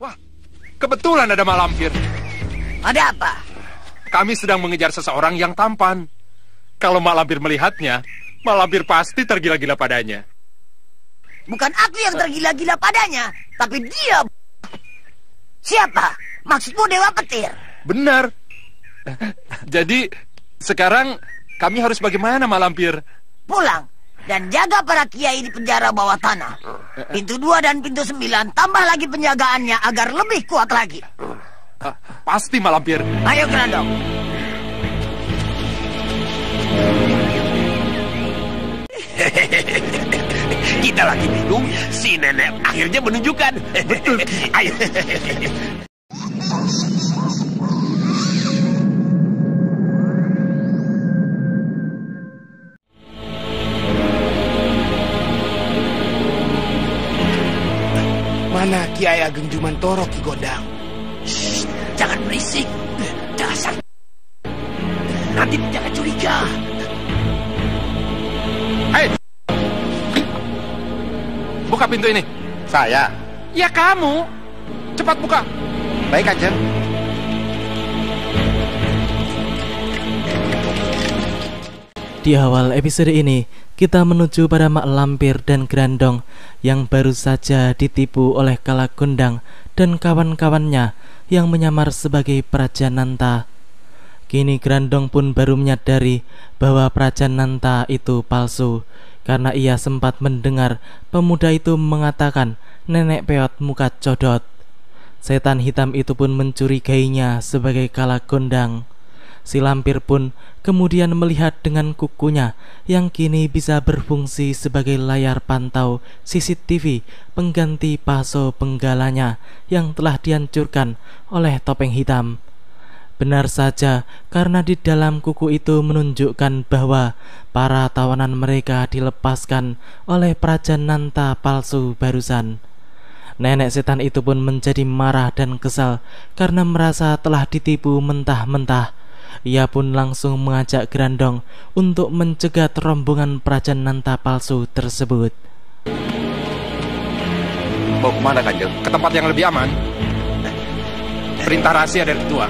Wah, kebetulan ada Mak Lampir. Ada apa? Kami sedang mengejar seseorang yang tampan. Kalau Mak Lampir melihatnya, Mak Lampir pasti tergila-gila padanya. Bukan aku yang tergila-gila padanya, tapi dia. Siapa? Maksudmu Dewa Petir? Benar. Jadi, sekarang kami harus bagaimana, Mak Lampir? Pulang dan jaga para kiai di penjara bawah tanah. Pintu 2 dan pintu 9, tambah lagi penjagaannya agar lebih kuat lagi. Pasti, Mak Lampir. Ayo, Grandong. Kita lagi bingung, si nenek akhirnya menunjukkan. Betul. Ayo. Mana Kiai Ageng Jumantoro, Ki Gondang? Shh, jangan berisik. Dasar. Nanti jangan curiga. Hei! Buka pintu ini. Saya? Ya kamu. Cepat buka. Baik, Kanjeng. Di awal episode ini, kita menuju pada Mak Lampir dan Grandong yang baru saja ditipu oleh Kalagondang dan kawan-kawannya yang menyamar sebagai Prajananta. Kini Grandong pun baru menyadari bahwa Prajananta itu palsu, karena ia sempat mendengar pemuda itu mengatakan nenek peot muka codot. Setan hitam itu pun mencurigainya sebagai Kalagondang. Si Lampir pun kemudian melihat dengan kukunya yang kini bisa berfungsi sebagai layar pantau CCTV pengganti paso penggalanya yang telah dihancurkan oleh topeng hitam. Benar saja, karena di dalam kuku itu menunjukkan bahwa para tawanan mereka dilepaskan oleh Prajananta palsu barusan. Nenek setan itu pun menjadi marah dan kesal karena merasa telah ditipu mentah-mentah. Ia pun langsung mengajak Grandong untuk mencegat rombongan Prajananta palsu tersebut. Mau kemana, Kanjeng? Ke tempat yang lebih aman. Perintah rahasia dari ketua.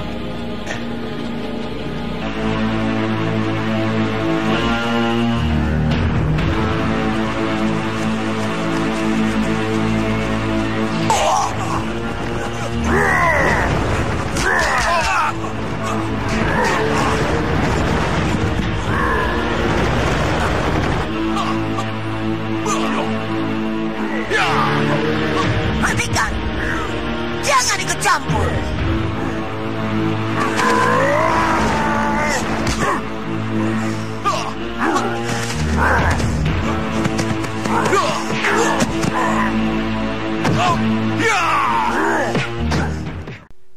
Hentikan! Jangan ikut campur!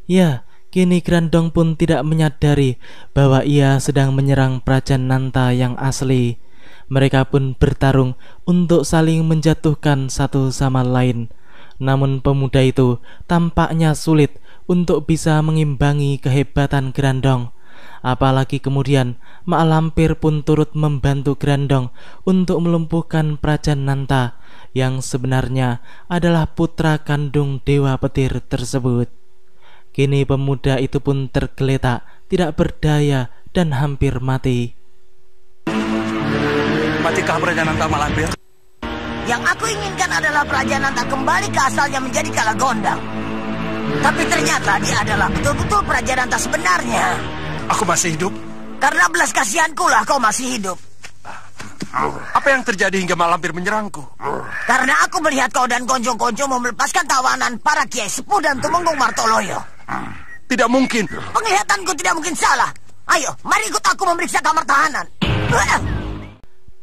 Ya, kini Grandong pun tidak menyadari bahwa ia sedang menyerang Prajananta yang asli. Mereka pun bertarung untuk saling menjatuhkan satu sama lain. Namun pemuda itu tampaknya sulit untuk bisa mengimbangi kehebatan Grandong. Apalagi kemudian Mak Lampir pun turut membantu Grandong untuk melumpuhkan Prajananta yang sebenarnya adalah putra kandung Dewa Petir tersebut. Kini pemuda itu pun tergeletak, tidak berdaya dan hampir mati. Matikah Prajananta, Mak Lampir? Yang aku inginkan adalah Prajananta kembali ke asalnya menjadi Kalagondang. Tapi ternyata dia adalah betul-betul Prajananta sebenarnya. Aku masih hidup? Karena belas kasihanku lah kau masih hidup. Apa yang terjadi hingga Mak Lampir menyerangku? Karena aku melihat kau dan konco-konco melepaskan tawanan para kiai sepuh dan Tumenggung Martoloyo. Tidak mungkin. Penglihatanku tidak mungkin salah. Ayo, mari ikut aku memeriksa kamar tahanan.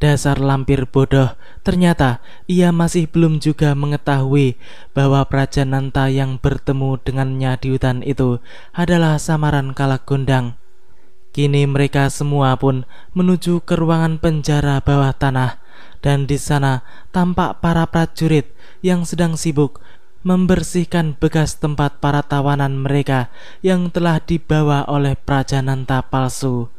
Dasar Lampir bodoh, ternyata ia masih belum juga mengetahui bahwa Prajananta yang bertemu dengannya di hutan itu adalah samaran Kalagondang. Kini mereka semua pun menuju ke ruangan penjara bawah tanah, dan di sana tampak para prajurit yang sedang sibuk membersihkan bekas tempat para tawanan mereka yang telah dibawa oleh Prajananta palsu.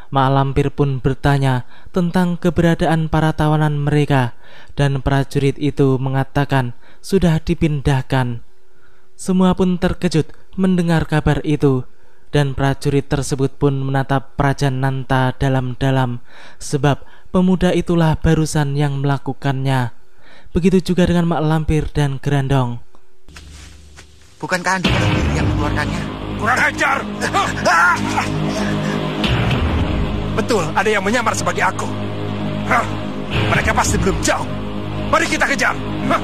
Mak Lampir pun bertanya tentang keberadaan para tawanan mereka, dan prajurit itu mengatakan sudah dipindahkan. Semua pun terkejut mendengar kabar itu, dan prajurit tersebut pun menatap Prajananta dalam-dalam, sebab pemuda itulah barusan yang melakukannya. Begitu juga dengan Mak Lampir dan Grandong. Bukankah Andika sendiri yang mengeluarkannya? Kurang ajar! Betul, ada yang menyamar sebagai aku. Hah, mereka pasti belum jauh. Mari kita kejar. Hah.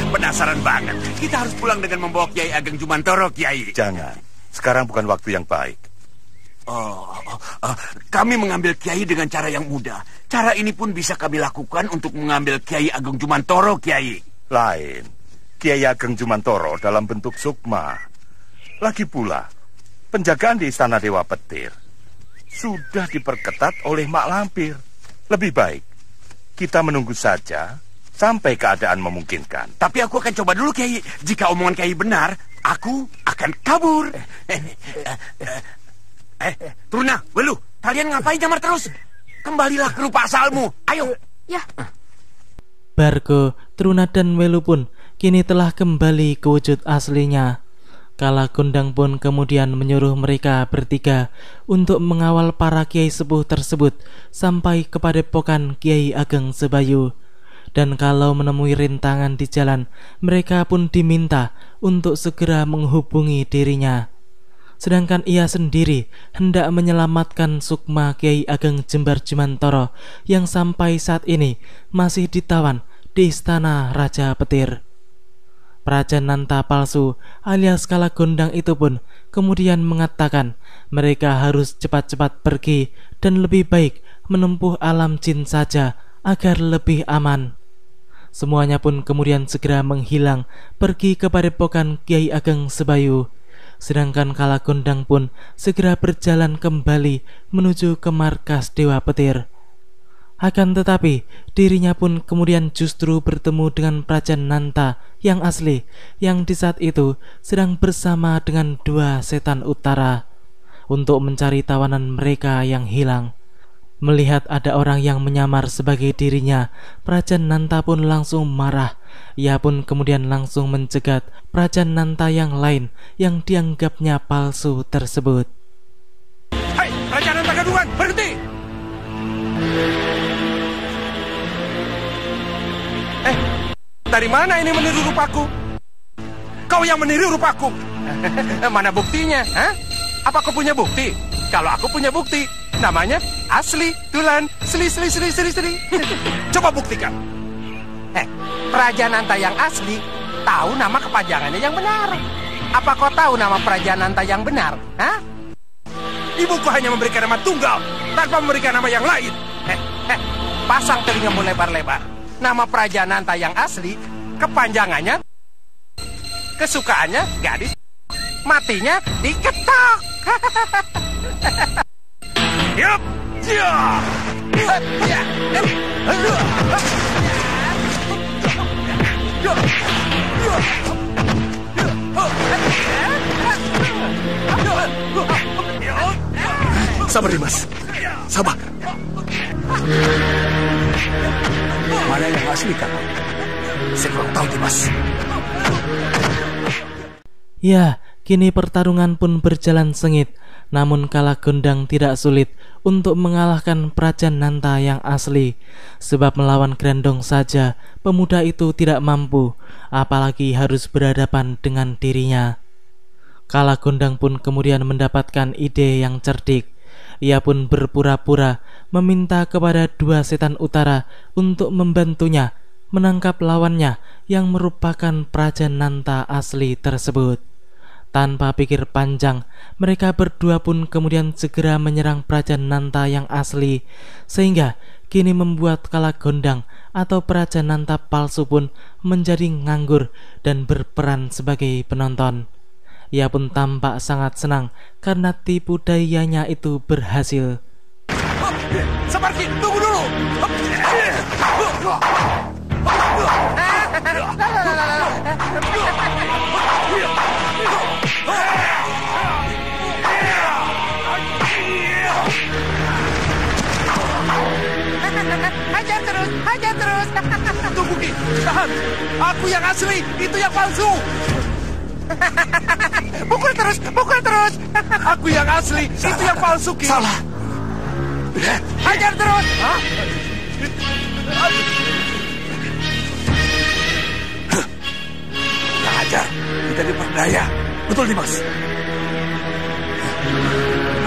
Penasaran banget. Kita harus pulang dengan membawa Kiai Ageng Jumantoro, Kiai. Jangan. Sekarang bukan waktu yang baik. Kami mengambil Kiai dengan cara yang mudah. Cara ini pun bisa kami lakukan untuk mengambil Kiai Ageng Jumantoro, Kiai. Lain. Kiai Ageng Jumantoro dalam bentuk sukma. Lagi pula, penjagaan di Istana Dewa Petir sudah diperketat oleh Mak Lampir. Lebih baik kita menunggu saja sampai keadaan memungkinkan. Tapi aku akan coba dulu, Kiai. Jika omongan Kiai benar, aku akan kabur. Truna, Welu, kalian ngapain jamar terus? Kembalilah ke rupa asalmu. Ayo. Ya. Bargo, Truna dan Welu pun kini telah kembali ke wujud aslinya. Kalagondang pun kemudian menyuruh mereka bertiga untuk mengawal para kiai sepuh tersebut sampai ke padepokan Kiai Ageng Sebayu. Dan kalau menemui rintangan di jalan, mereka pun diminta untuk segera menghubungi dirinya. Sedangkan ia sendiri hendak menyelamatkan sukma Kiai Ageng Jembar Jumantoro yang sampai saat ini masih ditawan di Istana Raja Petir. Prajananta palsu alias Kalagondang itu pun kemudian mengatakan mereka harus cepat-cepat pergi dan lebih baik menempuh alam jin saja agar lebih aman. Semuanya pun kemudian segera menghilang pergi ke padepokan Kiai Ageng Sebayu. Sedangkan Kalagondang pun segera berjalan kembali menuju ke markas Dewa Petir. Akan tetapi dirinya pun kemudian justru bertemu dengan Prajananta yang asli, yang di saat itu sedang bersama dengan dua setan utara untuk mencari tawanan mereka yang hilang. Melihat ada orang yang menyamar sebagai dirinya, Prajananta pun langsung marah. Ia pun kemudian langsung mencegat Prajananta yang lain yang dianggapnya palsu tersebut. Hai, Prajananta kedua, berhenti! Dari mana ini meniru rupaku? Kau yang meniru rupaku. Mana buktinya? Hah? Apa kau punya bukti? Kalau aku punya bukti, namanya asli, tulan, seli. Coba buktikan. Prajananta yang asli tahu nama kepanjangannya yang benar. Apa kau tahu nama Prajananta yang benar? Hah? Ibuku hanya memberikan nama tunggal tanpa memberikan nama yang lain. Pasang telingamu lebar-lebar. Nama Prajananta yang asli, kepanjangannya, kesukaannya gadis, matinya diketok. Yup, sabar Dimas, sabar. Mana yang asli kan? Saya kurang tahu Dimas. Ya, kini pertarungan pun berjalan sengit. Namun Kalagondang tidak sulit untuk mengalahkan Prajananta yang asli. Sebab melawan Grandong saja pemuda itu tidak mampu, apalagi harus berhadapan dengan dirinya. Kalagondang pun kemudian mendapatkan ide yang cerdik. Ia pun berpura-pura meminta kepada dua setan utara untuk membantunya menangkap lawannya yang merupakan Prajananta asli tersebut. Tanpa pikir panjang, mereka berdua pun kemudian segera menyerang Prajananta yang asli, sehingga kini membuat Kalagondang atau Prajananta palsu pun menjadi nganggur dan berperan sebagai penonton. Ia pun tampak sangat senang karena tipu dayanya itu berhasil. Sabarki, tunggu dulu. Hajar terus, hajar terus. Tunggu, Ki. Tahan. Aku yang asli, itu yang palsu. Pukul terus, pukul terus. Aku yang asli, itu yang palsu, Ki. Salah. Hajar terus. Hah? Kurang ajar. Kita diperdaya. Betul, Dimas.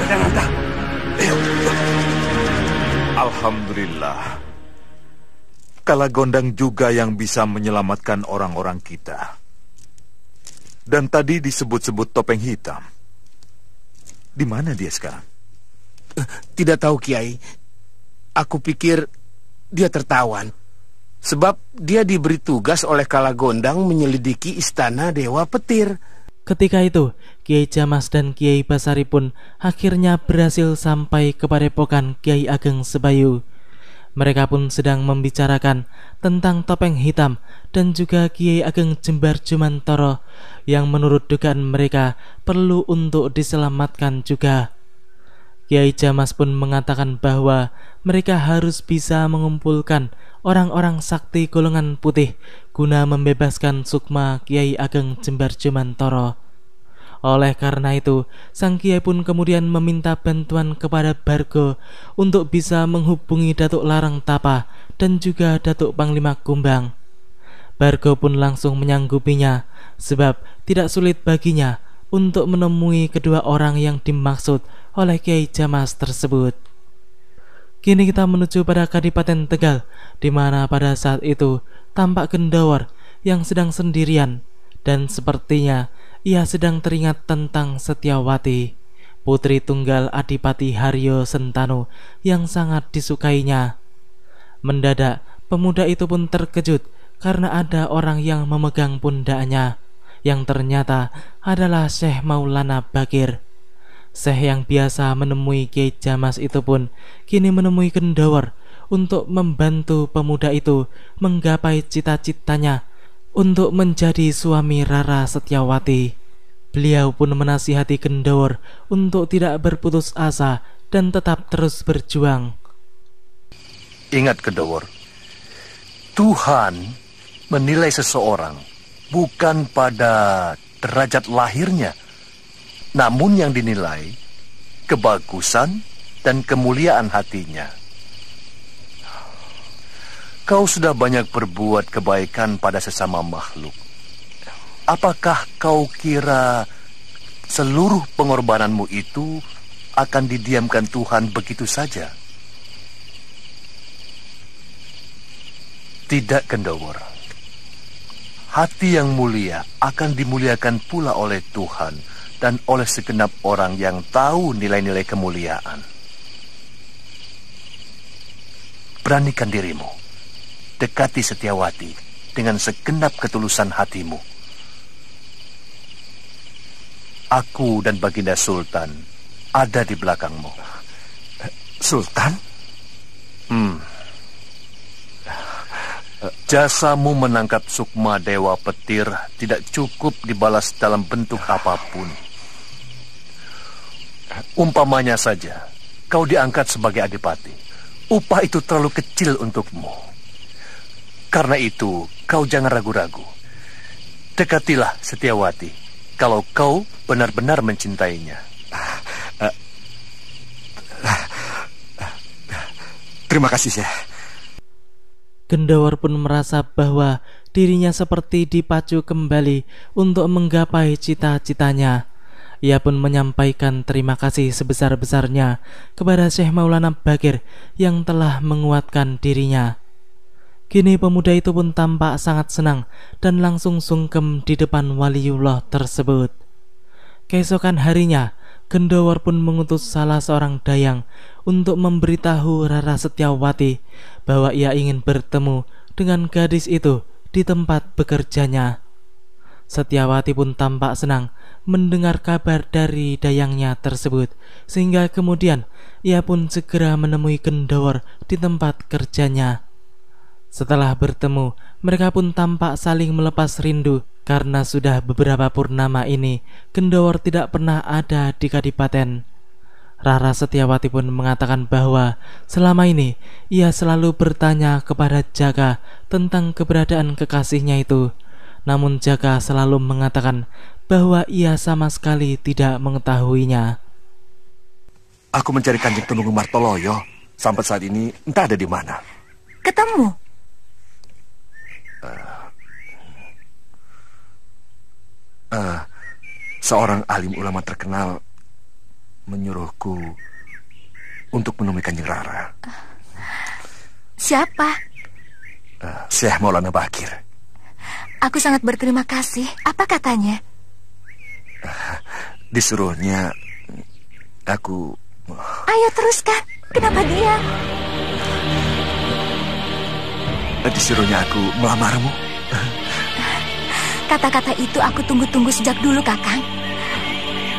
Prajananta. Ayo. Alhamdulillah. Kalagondang juga yang bisa menyelamatkan orang-orang kita. Dan tadi disebut-sebut topeng hitam. Di mana dia sekarang? Tidak tahu, Kiai. Aku pikir dia tertawan. Sebab dia diberi tugas oleh Kalagondang menyelidiki istana Dewa Petir. Ketika itu, Kiai Jamas dan Kiai Basari pun akhirnya berhasil sampai ke padepokan Kiai Ageng Sebayu. Mereka pun sedang membicarakan tentang topeng hitam dan juga Kiai Ageng Jembar Jumantoro yang menurut dugaan mereka perlu untuk diselamatkan juga. Kiai Jamas pun mengatakan bahwa mereka harus bisa mengumpulkan orang-orang sakti golongan putih guna membebaskan sukma Kiai Ageng Jembar Jumantoro. Oleh karena itu, sang Kiai pun kemudian meminta bantuan kepada Bargo untuk bisa menghubungi Datuk Larang Tapa dan juga Datuk Panglima Kumbang. Bargo pun langsung menyanggupinya, sebab tidak sulit baginya untuk menemui kedua orang yang dimaksud oleh Kiai Jamas tersebut. Kini kita menuju pada Kadipaten Tegal, di mana pada saat itu tampak Gendawar yang sedang sendirian, dan sepertinya ia sedang teringat tentang Setyawati, putri tunggal Adipati Haryo Sentanu yang sangat disukainya. Mendadak, pemuda itu pun terkejut karena ada orang yang memegang pundaknya, yang ternyata adalah Syekh Maulana Bakir. Syekh yang biasa menemui Kiai Jamas itu pun kini menemui Gendawar untuk membantu pemuda itu menggapai cita-citanya untuk menjadi suami Rara Setyawati. Beliau pun menasihati Gendawar untuk tidak berputus asa dan tetap terus berjuang. Ingat, Gendawar, Tuhan menilai seseorang bukan pada derajat lahirnya, namun yang dinilai kebagusan dan kemuliaan hatinya. Kau sudah banyak berbuat kebaikan pada sesama makhluk. Apakah kau kira seluruh pengorbananmu itu akan didiamkan Tuhan begitu saja? Tidak, Gendawar. Hati yang mulia akan dimuliakan pula oleh Tuhan dan oleh segenap orang yang tahu nilai-nilai kemuliaan. Beranikan dirimu. Dekati Setyawati dengan segenap ketulusan hatimu. Aku dan Baginda Sultan ada di belakangmu. Sultan? Jasamu menangkap sukma Dewa Petir tidak cukup dibalas dalam bentuk apapun. Umpamanya saja, kau diangkat sebagai adipati. Upah itu terlalu kecil untukmu. Karena itu, kau jangan ragu-ragu. Dekatilah Setyawati kalau kau benar-benar mencintainya. Terima kasih, Syekh. Gendawar pun merasa bahwa dirinya seperti dipacu kembali untuk menggapai cita-citanya. Ia pun menyampaikan terima kasih sebesar-besarnya kepada Syekh Maulana Bakir yang telah menguatkan dirinya. Kini pemuda itu pun tampak sangat senang dan langsung sungkem di depan waliullah tersebut. Keesokan harinya, Gendawar pun mengutus salah seorang dayang untuk memberitahu Rara Setyawati bahwa ia ingin bertemu dengan gadis itu di tempat bekerjanya. Setyawati pun tampak senang mendengar kabar dari dayangnya tersebut, sehingga kemudian ia pun segera menemui Gendawar di tempat kerjanya. Setelah bertemu, mereka pun tampak saling melepas rindu karena sudah beberapa purnama ini Gendawar tidak pernah ada di Kadipaten. Rara Setiawati pun mengatakan bahwa selama ini ia selalu bertanya kepada Jaka tentang keberadaan kekasihnya itu. Namun Jaka selalu mengatakan bahwa ia sama sekali tidak mengetahuinya. Aku mencari Kanjeng Tumenggung Martoloyo. Sampai saat ini entah ada di mana. Ketemu? Seorang alim ulama terkenal menyuruhku untuk menemui Kanjeng Rara. Siapa? Syekh Maulana Bakir. Aku sangat berterima kasih. Apa katanya? Disuruhnya aku... Ayo teruskan. Kenapa dia? Disuruhnya aku melamarmu. Kata-kata itu aku tunggu-tunggu sejak dulu, Kakang.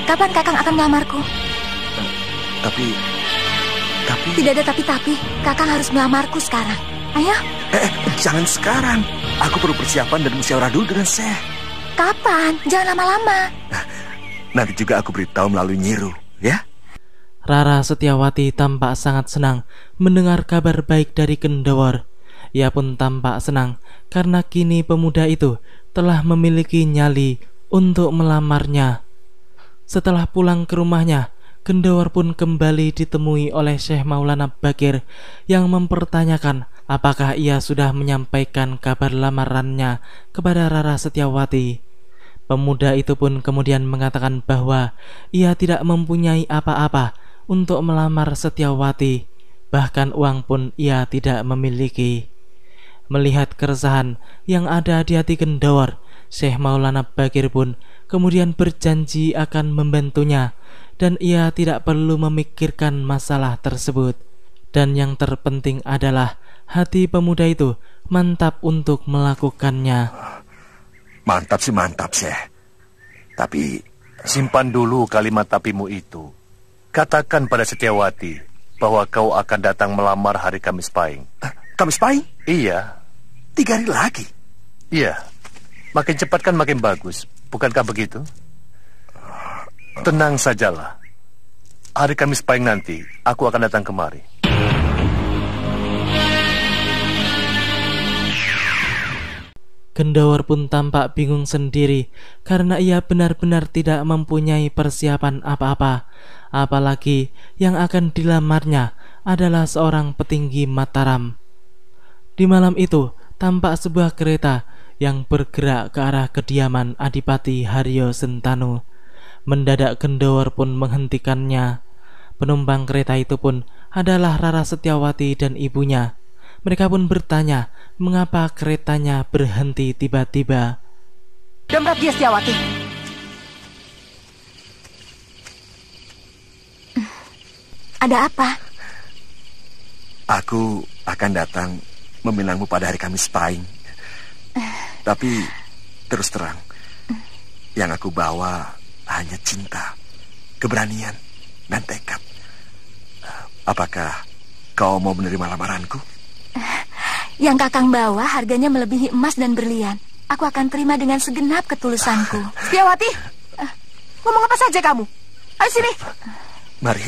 Kapan Kakang akan melamarku? Tapi... Tidak ada tapi-tapi. Kakang harus melamarku sekarang. Ayo. Jangan sekarang. Aku perlu persiapan dan musyawarah dulu dengan Syekh. Kapan? Jangan lama-lama. Nanti juga aku beritahu melalui Nyiru, ya? Rara Setiawati tampak sangat senang mendengar kabar baik dari Kendawar. Ia pun tampak senang karena kini pemuda itu telah memiliki nyali untuk melamarnya. Setelah pulang ke rumahnya, Kendawar pun kembali ditemui oleh Syekh Maulana Bakir yang mempertanyakan apakah ia sudah menyampaikan kabar lamarannya kepada Rara Setiawati. Pemuda itu pun kemudian mengatakan bahwa ia tidak mempunyai apa-apa untuk melamar Setiawati, bahkan uang pun ia tidak memiliki. Melihat keresahan yang ada di hati Kendawar, Syekh Maulana Bakir pun kemudian berjanji akan membantunya dan ia tidak perlu memikirkan masalah tersebut. Dan yang terpenting adalah hati pemuda itu mantap untuk melakukannya. Mantap sih mantap, Syekh. Tapi simpan dulu kalimat tapimu itu. Katakan pada Setiawati bahwa kau akan datang melamar hari Kamis Pahing. Kamis Pahing? Iya. 3 hari lagi? Iya. Makin cepat kan makin bagus. Bukankah begitu? Tenang sajalah. Hari Kamis Pahing nanti aku akan datang kemari. Kendawar pun tampak bingung sendiri karena ia benar-benar tidak mempunyai persiapan apa-apa. Apalagi yang akan dilamarnya adalah seorang petinggi Mataram. Di malam itu tampak sebuah kereta yang bergerak ke arah kediaman Adipati Haryo Sentanu. Mendadak Kendawar pun menghentikannya. Penumpang kereta itu pun adalah Rara Setiawati dan ibunya. Mereka pun bertanya mengapa keretanya berhenti tiba-tiba. Dompet dia, Setiawati. Ada apa? Aku akan datang meminangmu pada hari Kamis Pahing. Tapi terus terang, yang aku bawa hanya cinta, keberanian, dan tekad. Apakah kau mau menerima lamaranku? Yang Kakang bawa harganya melebihi emas dan berlian. Aku akan terima dengan segenap ketulusanku. Setiawati, ngomong apa saja kamu? Ayo sini. Mari.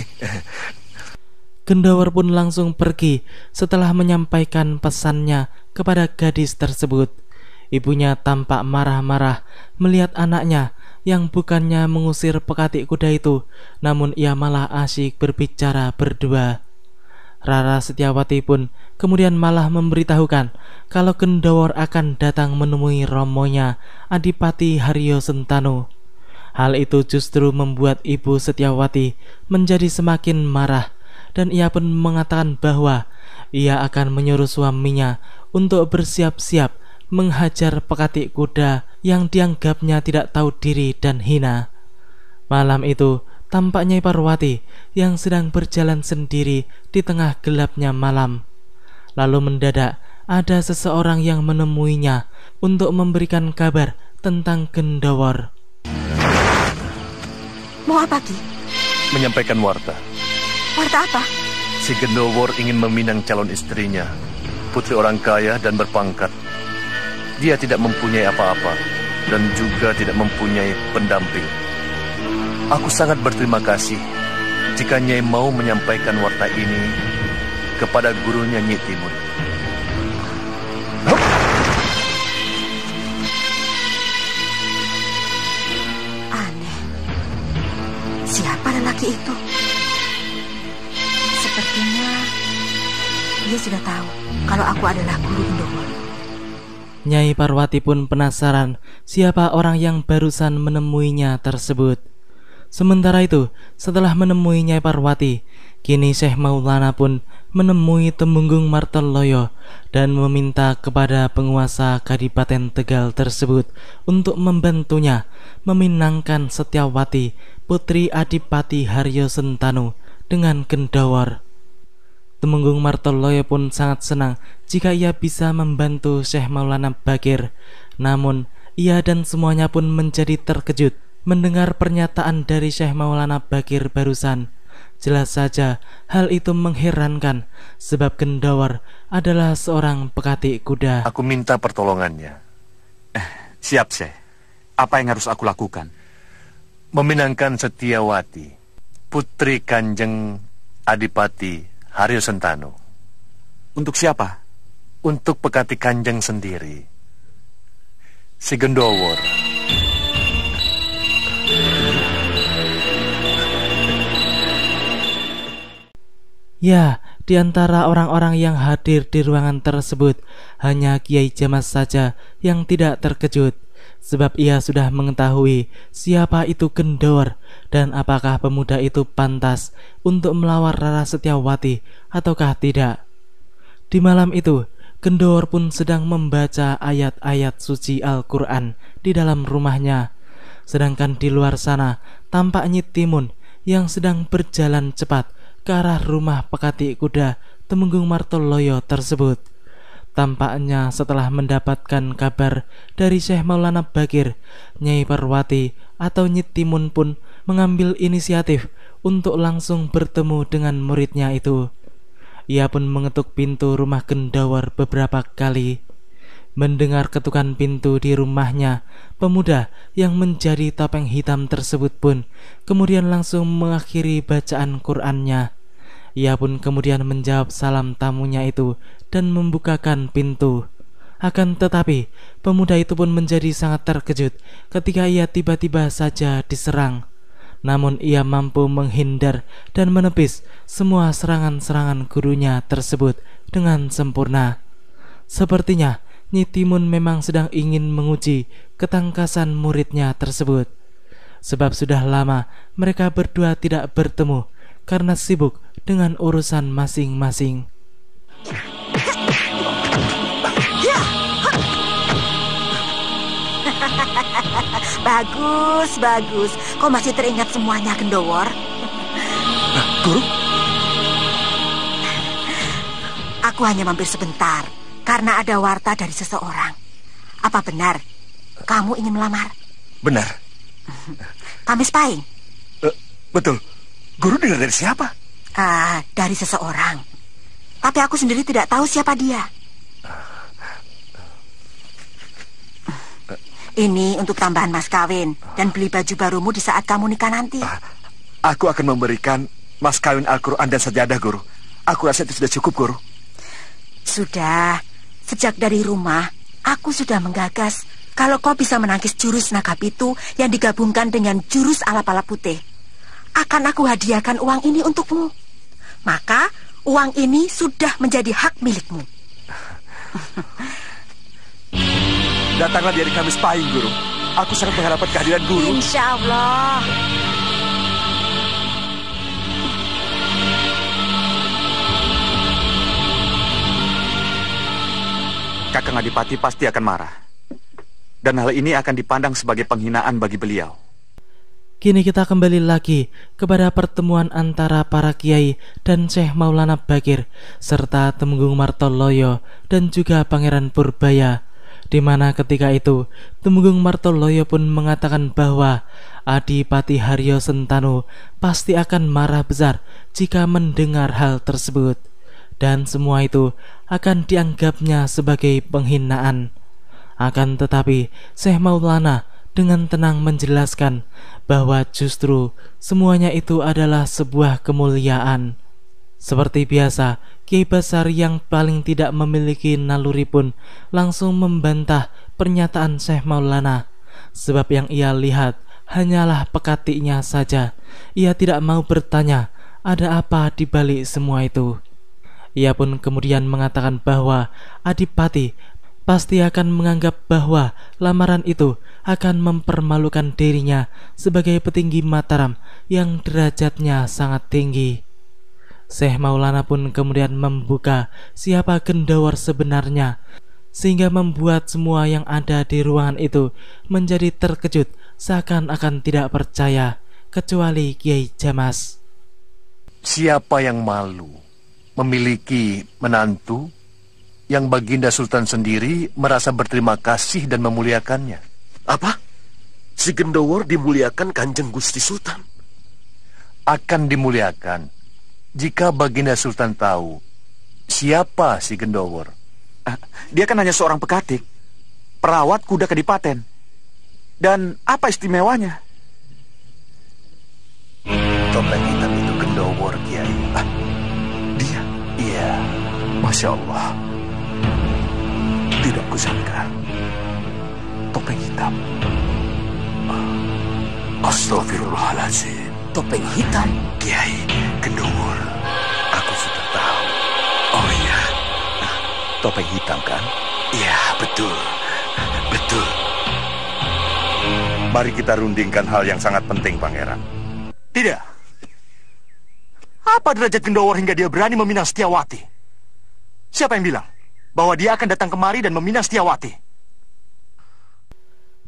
Kendawar pun langsung pergi setelah menyampaikan pesannya kepada gadis tersebut. Ibunya tampak marah-marah melihat anaknya yang bukannya mengusir pekatik kuda itu, namun ia malah asyik berbicara berdua. Rara Setiawati pun kemudian malah memberitahukan kalau Kendawar akan datang menemui romonya Adipati Haryo Sentanu. Hal itu justru membuat Ibu Setiawati menjadi semakin marah dan ia pun mengatakan bahwa ia akan menyuruh suaminya untuk bersiap-siap menghajar pekatik kuda yang dianggapnya tidak tahu diri dan hina. Malam itu tampaknya Parwati yang sedang berjalan sendiri di tengah gelapnya malam. Lalu mendadak ada seseorang yang menemuinya untuk memberikan kabar tentang Kendawar. Mau apa, Ki? Menyampaikan warta. Warta apa? Si Kendawar ingin meminang calon istrinya, putri orang kaya dan berpangkat. Dia tidak mempunyai apa-apa dan juga tidak mempunyai pendamping. Aku sangat berterima kasih jika Nyai mau menyampaikan warta ini kepada gurunya Nyi Timun. Aneh. Siapa lelaki itu? Sepertinya dia sudah tahu kalau aku adalah guru Gendowor. Nyai Parwati pun penasaran siapa orang yang barusan menemuinya tersebut. Sementara itu, setelah menemui Nyai Parwati, kini Syekh Maulana pun menemui Temenggung Martoloyo dan meminta kepada penguasa Kadipaten Tegal tersebut untuk membantunya meminangkan Setyawati, putri Adipati Haryo Sentanu, dengan Gendowor. Temenggung Martoloyo pun sangat senang jika ia bisa membantu Syekh Maulana Bakir. Namun, ia dan semuanya pun menjadi terkejut mendengar pernyataan dari Syekh Maulana Bakir barusan. Jelas saja hal itu mengherankan, sebab Gendowor adalah seorang pekatik kuda. Aku minta pertolongannya. Siap, Syekh. Apa yang harus aku lakukan? Meminangkan Setyawati, putri Kanjeng Adipati Haryo Sentanu. Untuk siapa? Untuk pekati Kanjeng sendiri, si Gendowor. Ya, di antara orang-orang yang hadir di ruangan tersebut, hanya Kiai Jamas saja yang tidak terkejut, sebab ia sudah mengetahui siapa itu Gendowor dan apakah pemuda itu pantas untuk melawar Rara Setyawati ataukah tidak. Di malam itu, Gendowor pun sedang membaca ayat-ayat suci Al-Quran di dalam rumahnya. Sedangkan di luar sana tampak Nyi Timun yang sedang berjalan cepat ke arah rumah pekati kuda Temenggung Martoloyo tersebut. Tampaknya setelah mendapatkan kabar dari Syekh Maulana Bakir, Nyai Parwati atau Nyi Timun pun mengambil inisiatif untuk langsung bertemu dengan muridnya itu. Ia pun mengetuk pintu rumah Gendowor beberapa kali. Mendengar ketukan pintu di rumahnya, pemuda yang menjadi topeng hitam tersebut pun kemudian langsung mengakhiri bacaan Qur'annya. Ia pun kemudian menjawab salam tamunya itu dan membukakan pintu. Akan tetapi, pemuda itu pun menjadi sangat terkejut ketika ia tiba-tiba saja diserang. Namun ia mampu menghindar dan menepis semua serangan-serangan gurunya tersebut dengan sempurna. Sepertinya Nyi Timun memang sedang ingin menguji ketangkasan muridnya tersebut. Sebab sudah lama mereka berdua tidak bertemu karena sibuk dengan urusan masing-masing. Bagus, bagus. Kau masih teringat semuanya, Gendowor? Guru? Aku hanya mampir sebentar karena ada warta dari seseorang. Apa benar kamu ingin melamar? Benar. Kamis Pahing? Betul. Guru dengar dari siapa? Dari seseorang. Tapi aku sendiri tidak tahu siapa dia. Ini untuk tambahan mas kawin dan beli baju barumu di saat kamu nikah nanti. Aku akan memberikan mas kawin Al-Quran dan sajadah, Guru. Aku rasa itu sudah cukup, Guru. Sudah. Sejak dari rumah, aku sudah menggagas kalau kau bisa menangkis jurus naga pitu yang digabungkan dengan jurus alap-alap putih. Akan aku hadiahkan uang ini untukmu. Maka uang ini sudah menjadi hak milikmu. Datanglah dari Kamis Pahing, Guru. Aku sangat mengharapkan kehadiran Guru. Insya Allah. Kakang Adipati pasti akan marah. Dan hal ini akan dipandang sebagai penghinaan bagi beliau. Kini kita kembali lagi kepada pertemuan antara para kiai dan Syekh Maulana Bakir serta Temenggung Martoloyo dan juga Pangeran Purbaya, di mana ketika itu Temenggung Martoloyo pun mengatakan bahwa Adipati Haryo Sentanu pasti akan marah besar jika mendengar hal tersebut, dan semua itu akan dianggapnya sebagai penghinaan. Akan tetapi Syekh Maulana dengan tenang menjelaskan bahwa justru semuanya itu adalah sebuah kemuliaan. Seperti biasa, Kiai Besar yang paling tidak memiliki naluri pun langsung membantah pernyataan Syekh Maulana, sebab yang ia lihat hanyalah pekatiknya saja. Ia tidak mau bertanya ada apa di balik semua itu. Ia pun kemudian mengatakan bahwa Adipati pasti akan menganggap bahwa lamaran itu akan mempermalukan dirinya sebagai petinggi Mataram yang derajatnya sangat tinggi. Syekh Maulana pun kemudian membuka siapa Gendawar sebenarnya, sehingga membuat semua yang ada di ruangan itu menjadi terkejut seakan-akan tidak percaya, kecuali Kiai Jamas. Siapa yang malu memiliki menantu yang Baginda Sultan sendiri merasa berterima kasih dan memuliakannya? Apa? Si Gendawar dimuliakan Kanjeng Gusti Sultan? Akan dimuliakan jika Baginda Sultan tahu siapa si Gendawar. Dia kan hanya seorang pekatik, perawat kuda kadipaten. Dan apa istimewanya? Topeng hitam itu Gendawar, Kiai. Dia? Iya. Masya Allah. Tidak kusangka. Topeng hitam. Astagfirullahaladzim. Topeng hitam? Kiai, Gendawar. Aku sudah tahu. Oh iya. Topeng hitam kan? Iya, betul. Betul. Mari kita rundingkan hal yang sangat penting, Pangeran. Tidak. Apa derajat Gendawar hingga dia berani meminang Setiawati? Siapa yang bilang bahwa dia akan datang kemari dan meminang Setiawati?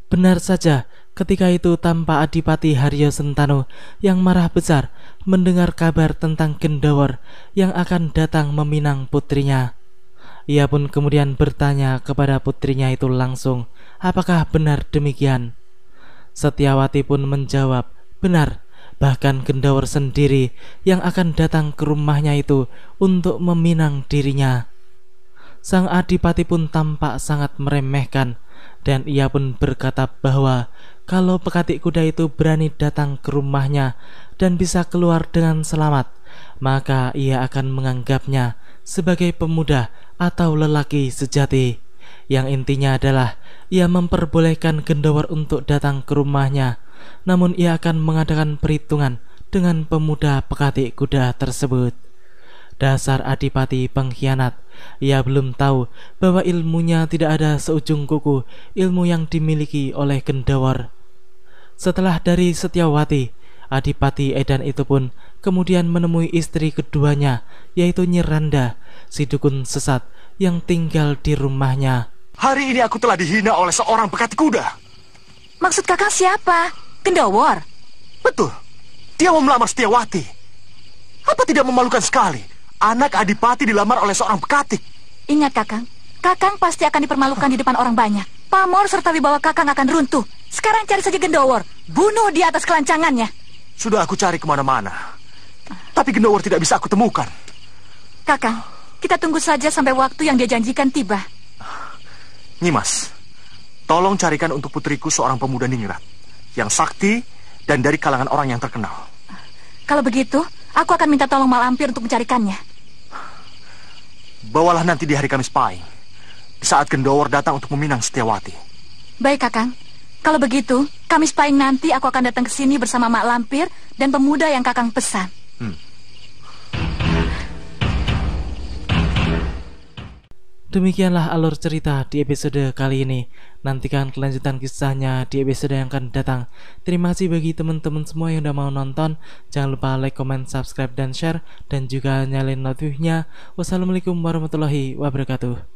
Benar saja, ketika itu tanpa Adipati Haryo Sentanu yang marah besar mendengar kabar tentang Gendawar yang akan datang meminang putrinya. Ia pun kemudian bertanya kepada putrinya itu langsung, apakah benar demikian? Setiawati pun menjawab, benar. Bahkan Gendawar sendiri yang akan datang ke rumahnya itu untuk meminang dirinya. Sang Adipati pun tampak sangat meremehkan, dan ia pun berkata bahwa kalau pekatik kuda itu berani datang ke rumahnya dan bisa keluar dengan selamat, maka ia akan menganggapnya sebagai pemuda atau lelaki sejati, yang intinya adalah ia memperbolehkan Gendawar untuk datang ke rumahnya, namun ia akan mengadakan perhitungan dengan pemuda pekatik kuda tersebut. Dasar Adipati pengkhianat. Ia belum tahu bahwa ilmunya tidak ada seujung kuku ilmu yang dimiliki oleh Gendawar. Setelah dari Setiawati, Adipati Edan itu pun kemudian menemui istri keduanya, yaitu Nyi Randa, si dukun sesat yang tinggal di rumahnya. Hari ini aku telah dihina oleh seorang pekatik kuda. Maksud kakak siapa? Gendawar? Betul. Dia mau melamar Setiawati. Apa tidak memalukan sekali? Anak Adipati dilamar oleh seorang pekatik. Ingat kakang, kakang pasti akan dipermalukan di depan orang banyak. Pamor serta wibawa kakang akan runtuh. Sekarang cari saja Gendawar, bunuh dia atas kelancangannya. Sudah aku cari kemana-mana, tapi Gendawar tidak bisa aku temukan. Kakang, kita tunggu saja sampai waktu yang dia janjikan tiba. Nyimas, tolong carikan untuk putriku seorang pemuda ningrat yang sakti dan dari kalangan orang yang terkenal. Kalau begitu, aku akan minta tolong Malampir untuk mencarikannya. Bawalah nanti di hari Kamis Pahing, di saat Gendawar datang untuk meminang Setiawati. Baik, kakang. Kalau begitu, Kamis Pahing nanti aku akan datang ke sini bersama Mak Lampir dan pemuda yang kakang pesan. Demikianlah alur cerita di episode kali ini. Nantikan kelanjutan kisahnya di episode yang akan datang. Terima kasih bagi teman-teman semua yang udah mau nonton. Jangan lupa like, comment, subscribe, dan share. Dan juga nyalain notifnya. Wassalamualaikum warahmatullahi wabarakatuh.